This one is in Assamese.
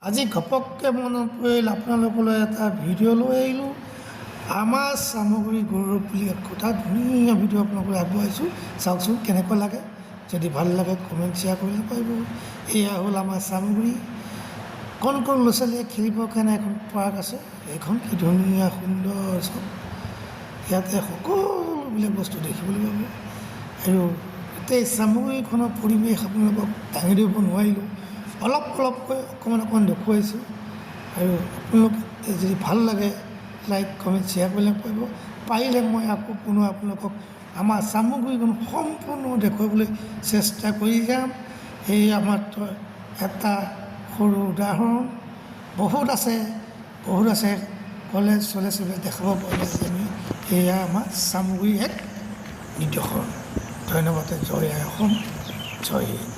আজি ঘপককৈ মনত পৰিল আপোনালোকলৈ এটা ভিডিঅ' লৈ আহিলোঁ। আমাৰ চামগুৰি গৌৰৱ বুলি একোটা ধুনীয়া ভিডিঅ' আপোনালোকলৈ আগবঢ়াইছোঁ, চাওকচোন কেনেকুৱা লাগে। যদি ভাল লাগে কমেণ্ট শ্বেয়াৰ কৰিব পাৰিব। এয়া হ'ল আমাৰ চামগুৰি। কণ কণ ল'ৰা ছোৱালীয়ে খেলিবৰ কাৰণে এখন পাৰ্ক আছে। এইখন কি ধুনীয়া সুন্দৰ চব, ইয়াতে সকলোবিলাক বস্তু দেখিবলৈ পাব। আৰু গোটেই চামগুৰিখনৰ পৰিৱেশ আপোনালোকক দাঙি ধৰিব নোৱাৰিলোঁ, অলপকৈ অকণমান দেখুৱাইছোঁ। আৰু আপোনালোকে যদি ভাল লাগে লাইক কমেণ্ট শ্বেয়াৰ কৰিব পাৰিব। পাৰিলে মই আকৌ পুনৰ আপোনালোকক আমাৰ চামগুৰিখন সম্পূৰ্ণ দেখুৱাবলৈ চেষ্টা কৰি যাম। সেয়া মাত্ৰ এটা সৰু উদাহৰণ, বহুত আছে কলেজ চলেজবিলাক দেখাব পাৰিলে আমি। সেয়া আমাৰ চামগুৰি এক নিদৰ্শন। ধন্যবাদ। জয় আই অসম, জয় হিন্দ।